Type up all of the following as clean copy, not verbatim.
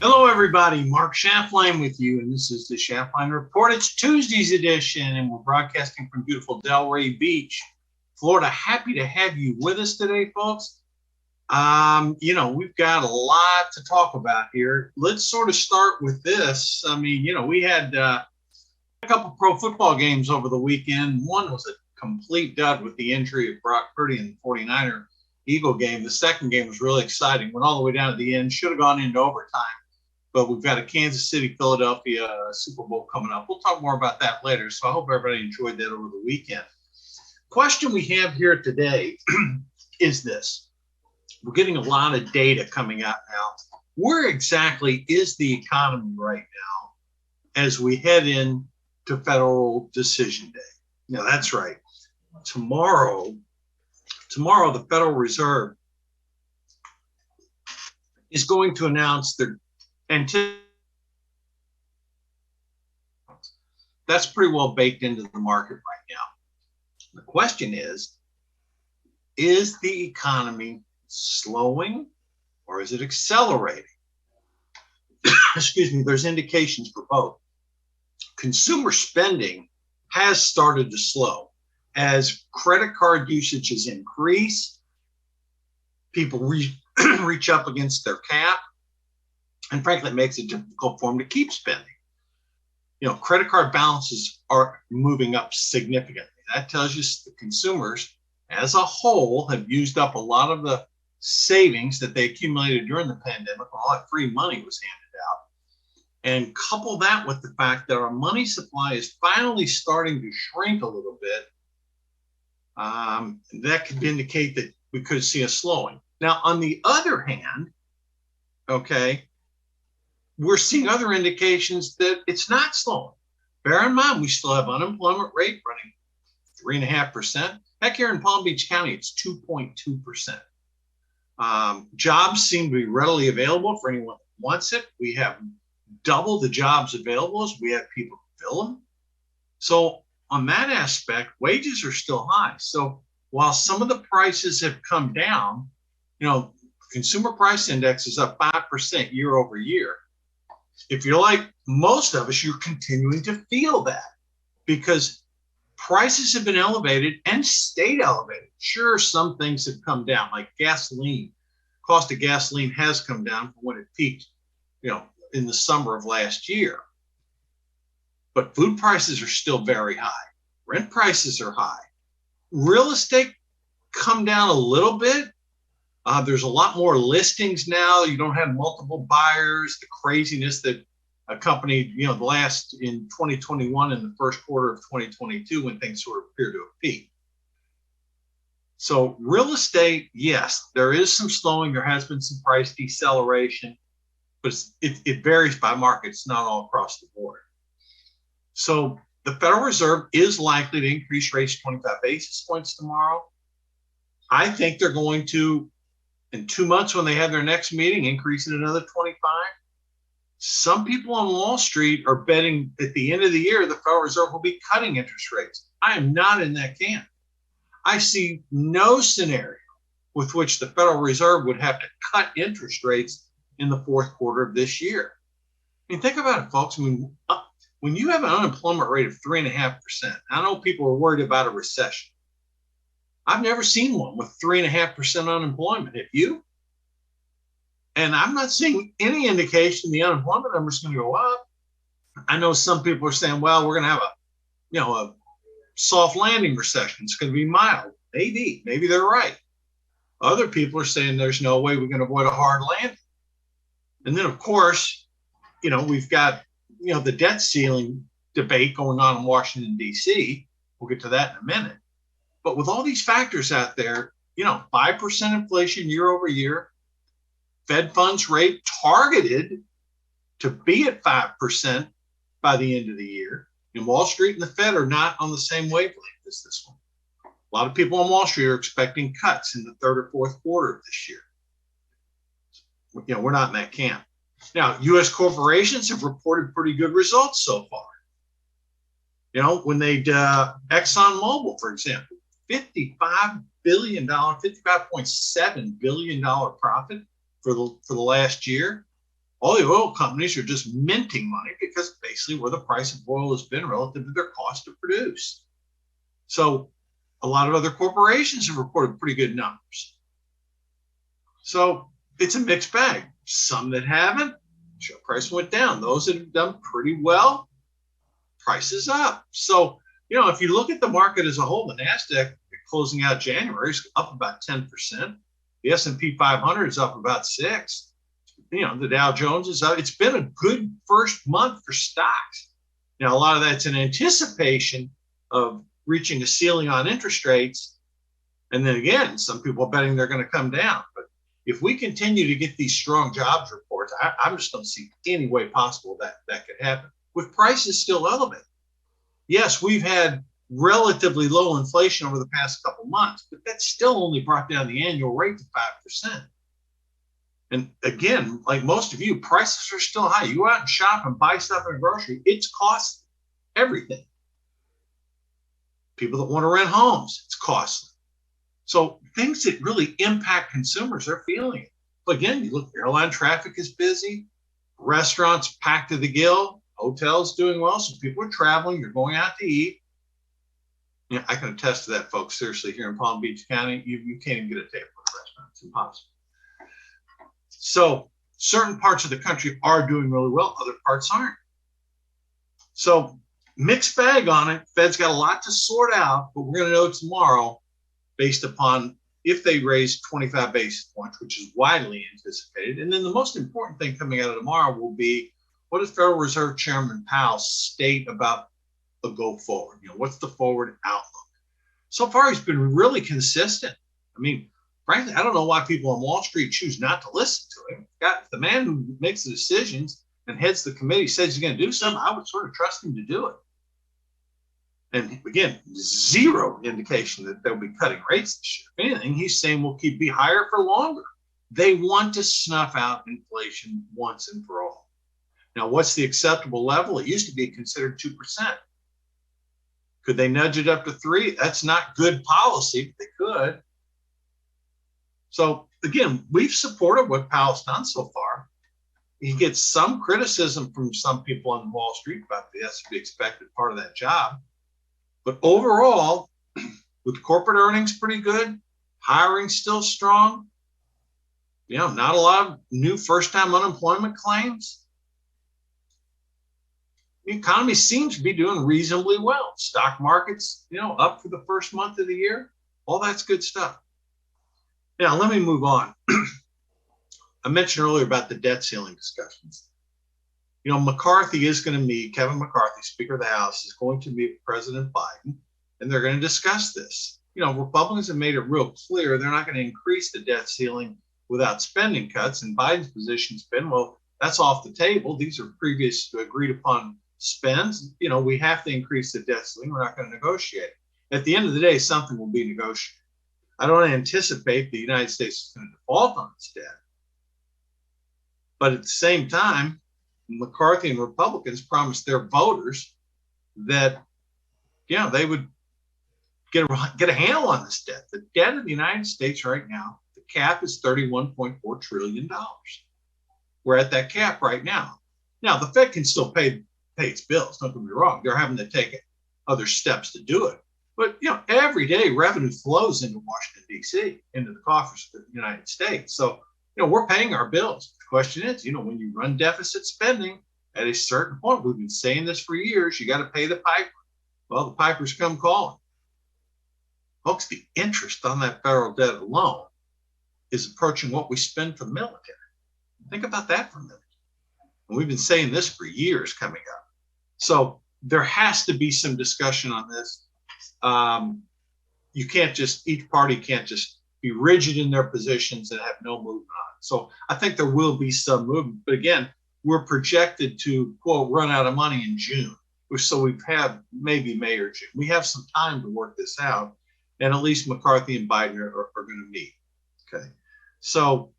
Hello, everybody. Mark Schaftlein with you, and this is the Schaftlein Report. It's Tuesday's edition, and we're broadcasting from beautiful Delray Beach, Florida. Happy to have you with us today, folks. We've got a lot to talk about here. Let's sort of start with this. We had a couple pro football games over the weekend. One was a complete dud with the injury of Brock Purdy in the 49er Eagle game. The second game was really exciting. Went all the way down to the end. Should have gone into overtime. But we've got a Kansas City, Philadelphia Super Bowl coming up. We'll talk more about that later. So I hope everybody enjoyed that over the weekend. Question we have here today is this. We're getting a lot of data coming out now. Where exactly is the economy right now as we head into Federal Decision Day? Now, that's right. Tomorrow, the Federal Reserve is going to announce their that's pretty well baked into the market right now. The question is the economy slowing or is it accelerating? Excuse me, there's indications for both. Consumer spending has started to slow as credit card usage has increased. People reach up against their cap. And frankly, it makes it difficult for them to keep spending. Credit card balances are moving up significantly. That tells you the consumers as a whole have used up a lot of the savings that they accumulated during the pandemic when all that free money was handed out. And couple that with the fact that our money supply is finally starting to shrink a little bit. That could indicate that we could see a slowing. Now, on the other hand, we're seeing other indications that it's not slowing. Bear in mind, we still have unemployment rate running 3.5%. Heck, here in Palm Beach County, it's 2.2%. Jobs seem to be readily available for anyone that wants it. We have double the jobs available as we have people fill them. So on that aspect, wages are still high. So while some of the prices have come down, consumer price index is up 5% year over year. If you're like most of us, you're continuing to feel that because prices have been elevated and stayed elevated. Sure, some things have come down, like gasoline. Cost of gasoline has come down from when it peaked, in the summer of last year. But food prices are still very high. Rent prices are high. Real estate come down a little bit. There's a lot more listings now. You don't have multiple buyers. The craziness that accompanied, in 2021 and the first quarter of 2022 when things sort of appear to have peaked. So real estate, yes, there is some slowing. There has been some price deceleration, but it varies by market. It's not all across the board. So the Federal Reserve is likely to increase rates 25 basis points tomorrow. I think they're going to, in 2 months when they have their next meeting, increase it another 25. Some people on Wall Street are betting at the end of the year, the Federal Reserve will be cutting interest rates. I am not in that camp. I see no scenario with which the Federal Reserve would have to cut interest rates in the fourth quarter of this year. Think about it, folks. When you have an unemployment rate of 3.5%, I know people are worried about a recession. I've never seen one with 3.5% unemployment. Have you? And I'm not seeing any indication the unemployment number is going to go up. I know some people are saying, well, we're going to have a soft landing recession. It's going to be mild. Maybe they're right. Other people are saying there's no way we're going to avoid a hard landing. And then, of course, we've got, the debt ceiling debate going on in Washington, D.C. We'll get to that in a minute. But with all these factors out there, 5% inflation year over year, Fed funds rate targeted to be at 5% by the end of the year. And Wall Street and the Fed are not on the same wavelength as this one. A lot of people on Wall Street are expecting cuts in the third or fourth quarter of this year. We're not in that camp. Now, U.S. corporations have reported pretty good results so far. When they Exxon Mobil, for example, $55 billion, $55.7 billion profit for the last year. All the oil companies are just minting money because basically where the price of oil has been relative to their cost to produce. So a lot of other corporations have reported pretty good numbers. So it's a mixed bag. Some that haven't, share price went down. Those that have done pretty well, price is up. So, if you look at the market as a whole, the NASDAQ closing out January is up about 10%. The S&P 500 is up about 6%. The Dow Jones is up. It's been a good first month for stocks. Now, a lot of that's in anticipation of reaching a ceiling on interest rates. And then again, some people are betting they're going to come down. But if we continue to get these strong jobs reports, I just don't see any way possible that could happen with prices still elevated. Yes, we've had relatively low inflation over the past couple months, but that still only brought down the annual rate to 5%. And again, like most of you, prices are still high. You go out and shop and buy stuff in a grocery, it's costly. Everything. People that want to rent homes, it's costly. So things that really impact consumers are feeling it. But again, you look, airline traffic is busy, restaurants packed to the gill, hotels doing well. So people are traveling, they're going out to eat. I can attest to that, folks. Seriously, here in Palm Beach County, you can't even get a table at a restaurant. It's impossible. So certain parts of the country are doing really well, other parts aren't. So mixed bag on it. Fed's got a lot to sort out, but we're going to know tomorrow based upon if they raise 25 basis points, which is widely anticipated. And then the most important thing coming out of tomorrow will be, what does Federal Reserve Chairman Powell state about the go forward? What's the forward outlook? So far, he's been really consistent. I mean, frankly, I don't know why people on Wall Street choose not to listen to him. The man who makes the decisions and heads the committee says he's going to do something, I would sort of trust him to do it. And again, zero indication that they'll be cutting rates this year. If anything, he's saying we'll be higher for longer. They want to snuff out inflation once and for all. Now, what's the acceptable level? It used to be considered 2%. Could they nudge it up to 3%? That's not good policy, but they could. So again, we've supported what Powell's done so far. He gets some criticism from some people on Wall Street about that's to be expected part of that job. But overall, with corporate earnings pretty good, hiring still strong, not a lot of new first-time unemployment claims. The economy seems to be doing reasonably well. Stock markets, up for the first month of the year. All that's good stuff. Now, let me move on. I mentioned earlier about the debt ceiling discussions. McCarthy is going to meet, Kevin McCarthy, Speaker of the House, is going to meet President Biden, and they're going to discuss this. Republicans have made it real clear they're not going to increase the debt ceiling without spending cuts, and Biden's position's been, well, that's off the table. These are previous agreed upon spends. We have to increase the debt ceiling. We're not going to negotiate. At the end of the day, something will be negotiated. I don't anticipate the United States is going to default on its debt. But at the same time, McCarthy and Republicans promised their voters that, they would get a handle on this debt. The debt of the United States right now, the cap is $31.4 trillion. We're at that cap right now. Now, the Fed can still pay its bills. Don't get me wrong. They're having to take other steps to do it. But, every day revenue flows into Washington, D.C., into the coffers of the United States. So, we're paying our bills. The question is, when you run deficit spending at a certain point, we've been saying this for years, you got to pay the piper. Well, the pipers come calling. Folks, the interest on that federal debt alone is approaching what we spend for the military. Think about that for a minute. And we've been saying this for years coming up. So there has to be some discussion on this. Each party can't just be rigid in their positions and have no movement on it. So I think there will be some movement. But again, we're projected to, quote, run out of money in June. So we have maybe May or June. We have some time to work this out. And at least McCarthy and Biden are going to meet. Okay. So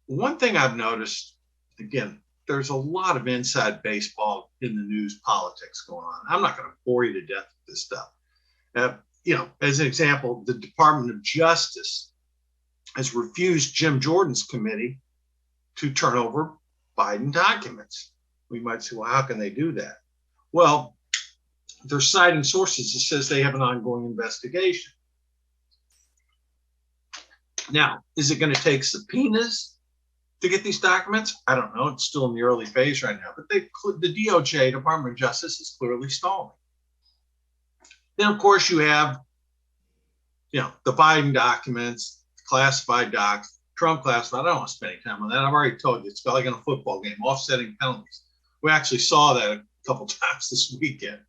one thing I've noticed, again, there's a lot of inside baseball in the news politics going on. I'm not going to bore you to death with this stuff. as an example, the Department of Justice has refused Jim Jordan's committee to turn over Biden documents. We might say, well, how can they do that? Well, they're citing sources that says they have an ongoing investigation. Now, is it going to take subpoenas to get these documents? I don't know. It's still in the early phase right now. But the DOJ, Department of Justice, is clearly stalling. Then, of course, you have, the Biden documents, classified docs, Trump classified. I don't want to spend any time on that. I've already told you. It's like in a football game, offsetting penalties. We actually saw that a couple times this weekend.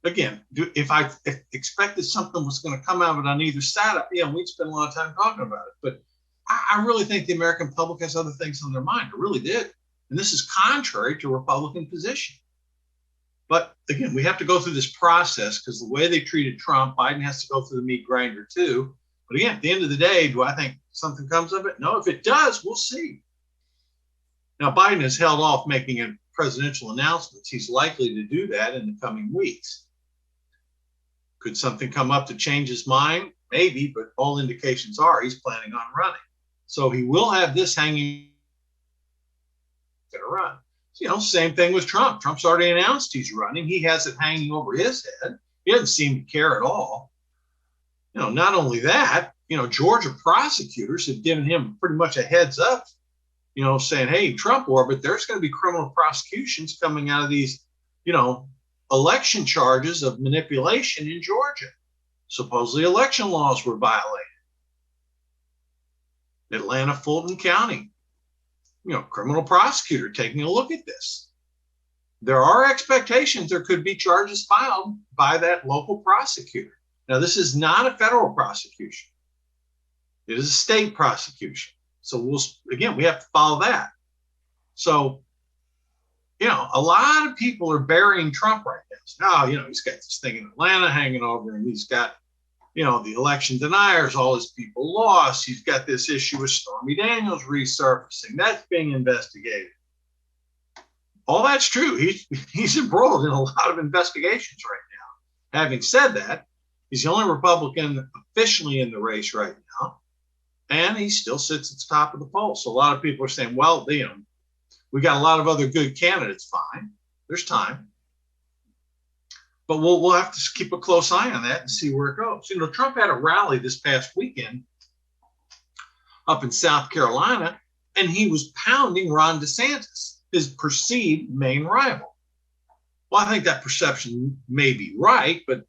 Again, if I expected something was going to come out of it on either side, we'd spend a lot of time talking about it. But I really think the American public has other things on their mind. I really did. And this is contrary to Republican position. But again, we have to go through this process because the way they treated Trump, Biden has to go through the meat grinder too. But again, at the end of the day, do I think something comes of it? No, if it does, we'll see. Now, Biden has held off making a presidential announcements. He's likely to do that in the coming weeks. Could something come up to change his mind? Maybe, but all indications are he's planning on running. So he will have this hanging going to run. Same thing with Trump. Trump's already announced he's running. He has it hanging over his head. He doesn't seem to care at all. Not only that, Georgia prosecutors have given him pretty much a heads up, saying, hey, Trump orbit, there's going to be criminal prosecutions coming out of these, election charges of manipulation in Georgia. Supposedly election laws were violated. Atlanta, Fulton County, criminal prosecutor taking a look at this. There are expectations there could be charges filed by that local prosecutor. Now, this is not a federal prosecution. It is a state prosecution. So we have to follow that. So, a lot of people are burying Trump right now. So, he's got this thing in Atlanta hanging over him. He's got, the election deniers, all his people lost. He's got this issue with Stormy Daniels resurfacing. That's being investigated. All that's true. He's embroiled in a lot of investigations right now. Having said that, he's the only Republican officially in the race right now, and he still sits at the top of the poll. So a lot of people are saying, well, we got a lot of other good candidates. Fine. There's time. But we'll have to keep a close eye on that and see where it goes. Trump had a rally this past weekend up in South Carolina, and he was pounding Ron DeSantis, his perceived main rival. Well, I think that perception may be right, but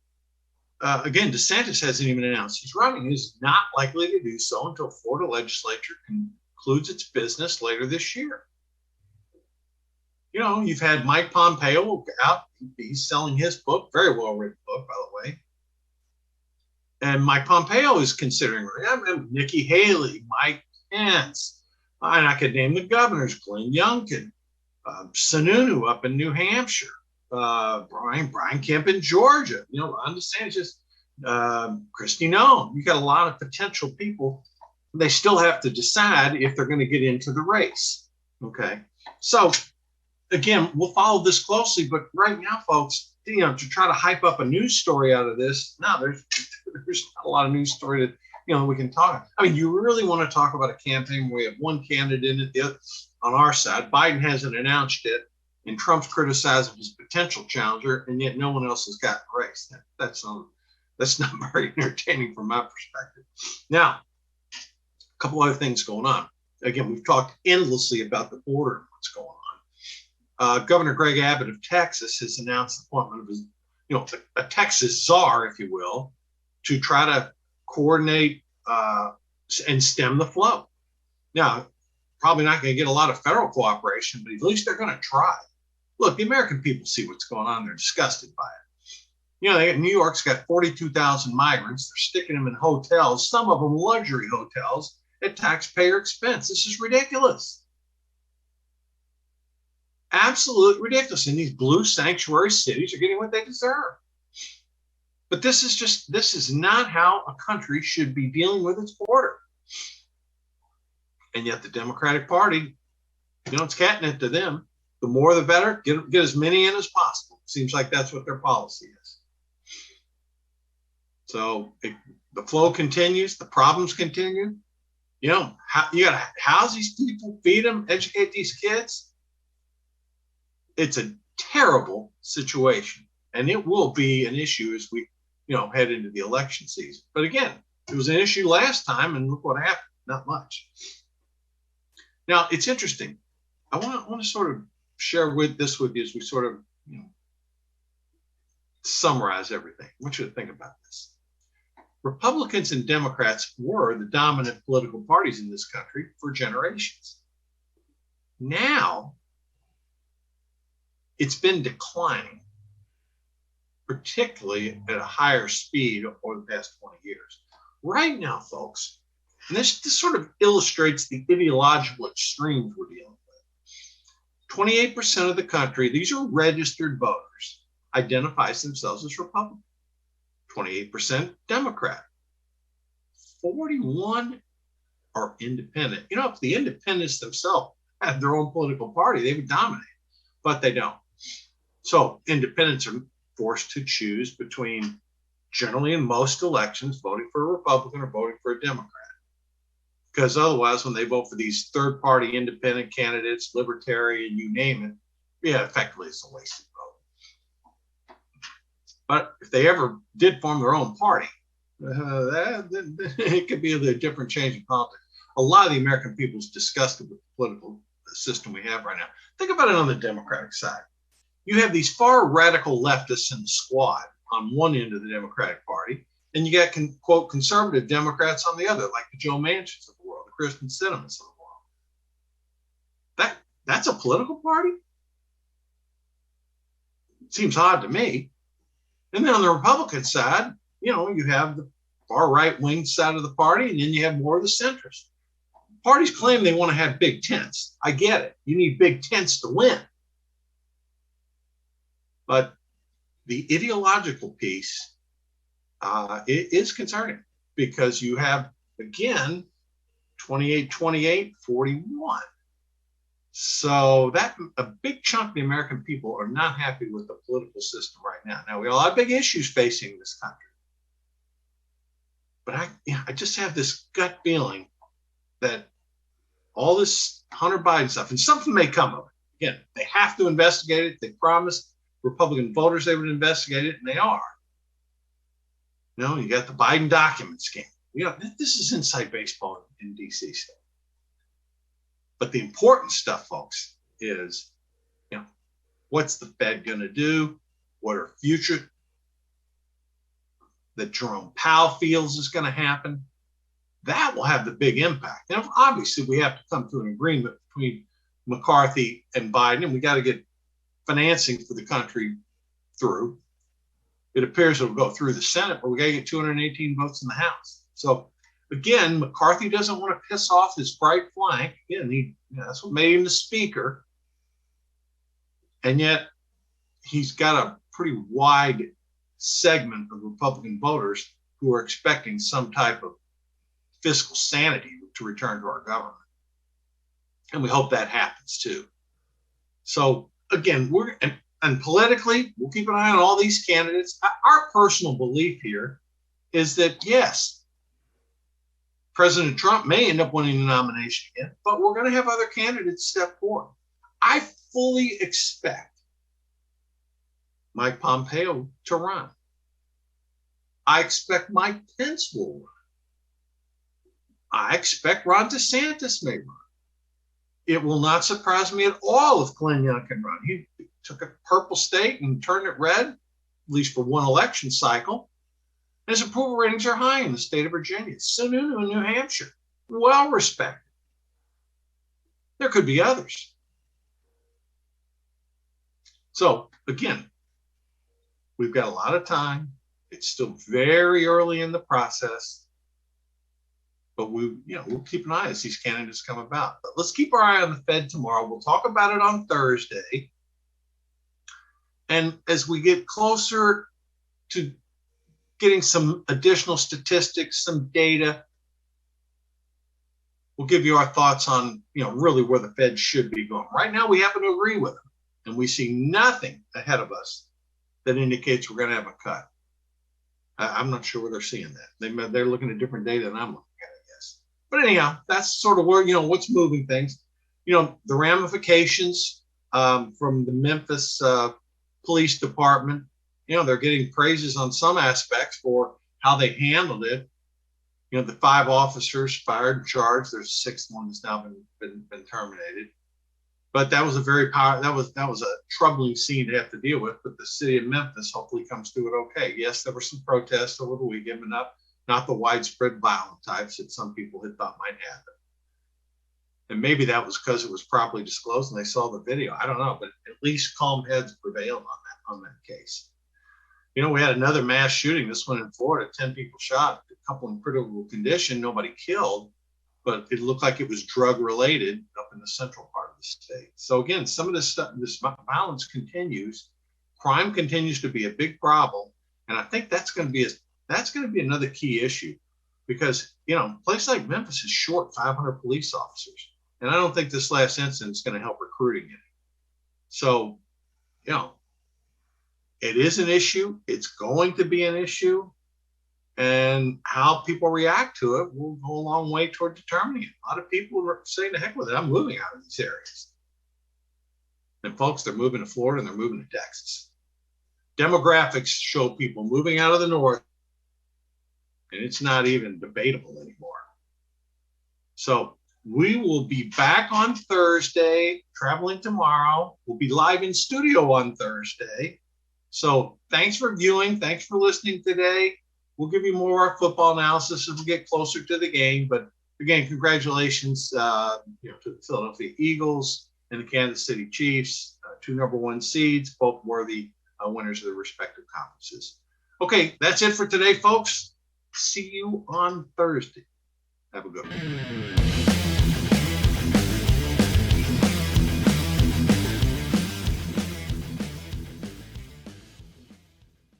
again, DeSantis hasn't even announced he's running. He's not likely to do so until Florida legislature concludes its business later this year. You've had Mike Pompeo out. He's selling his book, very well-written book, by the way. And Mike Pompeo is considering running. Nikki Haley, Mike Pence. And I could name the governors, Glenn Youngkin, Sununu up in New Hampshire, Brian Kemp in Georgia, Ron DeSantis, Kristi Noem. You got a lot of potential people. They still have to decide if they're going to get into the race. Okay. So, again, we'll follow this closely, but right now, folks, to try to hype up a news story out of this, no, there's not a lot of news story that, we can talk. I mean, you really want to talk about a campaign where we have one candidate in it, the other on our side. Biden hasn't announced it, and Trump's criticizing his potential challenger, and yet no one else has gotten the race. That's not very entertaining from my perspective. Now, a couple other things going on. Again, we've talked endlessly about the border and what's going on. Governor Greg Abbott of Texas has announced the appointment of his, a Texas czar, if you will, to try to coordinate and stem the flow. Now, probably not going to get a lot of federal cooperation, but at least they're going to try. Look, the American people see what's going on. They're disgusted by it. New York's got 42,000 migrants. They're sticking them in hotels, some of them luxury hotels, at taxpayer expense. This is ridiculous. Absolute ridiculous. And these blue sanctuary cities are getting what they deserve. But this is not how a country should be dealing with its border. And yet the Democratic Party, it's catnip to them. The more the better. Get as many in as possible. Seems like that's what their policy is. So the flow continues, the problems continue. You know, you got to house these people, feed them, educate these kids. It's a terrible situation, and it will be an issue as we, head into the election season. But again, it was an issue last time, and look what happened. Not much. Now, it's interesting. I want to sort of share this with you as we sort of, summarize everything. I want you to think about this. Republicans and Democrats were the dominant political parties in this country for generations. Now, it's been declining, particularly at a higher speed over the past 20 years. Right now, folks, and this sort of illustrates the ideological extremes we're dealing with. 28% of the country, these are registered voters, identifies themselves as Republican. 28% Democrat. 41 are independent. If the independents themselves had their own political party, they would dominate, but they don't. So independents are forced to choose between, generally in most elections, voting for a Republican or voting for a Democrat. Because otherwise, when they vote for these third-party independent candidates, libertarian, you name it, effectively it's a wasted vote. But if they ever did form their own party, it could be a different change in politics. A lot of the American people is disgusted with the political system we have right now. Think about it on the Democratic side. You have these far radical leftists in the squad on one end of the Democratic Party, and you got, quote, conservative Democrats on the other, like the Joe Manchins of the world, the Kristen Sinema's of the world. That's a political party? Seems odd to me. And then on the Republican side, you have the far right-wing side of the party, and then you have more of the centrists. Parties claim they want to have big tents. I get it. You need big tents to win. But the ideological piece it is concerning, because you have, again, 28, 41. So that a big chunk of the American people are not happy with the political system right now. Now, we have a lot of big issues facing this country. But I just have this gut feeling that all this Hunter Biden stuff, and something may come of it. Again, they have to investigate it. They promised Republican voters they would investigate it, and they are. You got the Biden document scam. This is inside baseball in D.C. stuff. But the important stuff, folks, is, what's the Fed going to do? What are future that Jerome Powell feels is going to happen? That will have the big impact. Now, obviously, we have to come to an agreement between McCarthy and Biden, and we got to get financing for the country through. It appears it'll go through the Senate, but we got to get 218 votes in the House. So again, McCarthy doesn't want to piss off his bright flank. Again, that's what made him the speaker. And yet he's got a pretty wide segment of Republican voters who are expecting some type of fiscal sanity to return to our government. And we hope that happens too. So again, and politically, we'll keep an eye on all these candidates. Our personal belief here is that, yes, President Trump may end up winning the nomination again, but we're going to have other candidates step forward. I fully expect Mike Pompeo to run. I expect Mike Pence will run. I expect Ron DeSantis may run. It will not surprise me at all if Glenn Young can run. He took a purple state and turned it red, at least for one election cycle. And his approval ratings are high in the state of Virginia. Sununu in New Hampshire, well respected. There could be others. So again, we've got a lot of time. It's still very early in the process, but we'll keep an eye as these candidates come about. But let's keep our eye on the Fed tomorrow. We'll talk about it on Thursday. And as we get closer to getting some additional statistics, some data, we'll give you our thoughts on, really where the Fed should be going. Right now, we happen to agree with them, and we see nothing ahead of us that indicates we're going to have a cut. I'm not sure where they're seeing that. They're looking at different data than I'm looking at, I guess. But anyhow, that's sort of where, what's moving things. The ramifications from the Memphis police department, they're getting praises on some aspects for how they handled it. The 5 officers fired and charged. There's a 6th one that's now been terminated. But that was that was a troubling scene to have to deal with. But the city of Memphis hopefully comes through it okay. Yes, there were some protests over the weekend, but not the widespread violent types that some people had thought might happen. And maybe that was because it was properly disclosed and they saw the video. I don't know, but at least calm heads prevailed on that case. We had another mass shooting. This one in Florida, 10 people shot, a couple in critical condition, nobody killed, but it looked like it was drug related up in the central part of the state. So again, some of this violence continues. Crime continues to be a big problem. And I think that's going to be another key issue because, a place like Memphis is short 500 police officers. And I don't think this last incident is going to help recruiting any. So, it is an issue. It's going to be an issue. And how people react to it will go a long way toward determining it. A lot of people are saying, the heck with it, I'm moving out of these areas. And folks, they're moving to Florida and they're moving to Texas. Demographics show people moving out of the north, and it's not even debatable anymore. So we will be back on Thursday, traveling tomorrow. We'll be live in studio on Thursday. So thanks for viewing. Thanks for listening today. We'll give you more football analysis as we get closer to the game. But again, congratulations to the Philadelphia Eagles and the Kansas City Chiefs, 2 number 1 seeds, both worthy winners of their respective conferences. Okay, that's it for today, folks. See you on Thursday. Have a good one.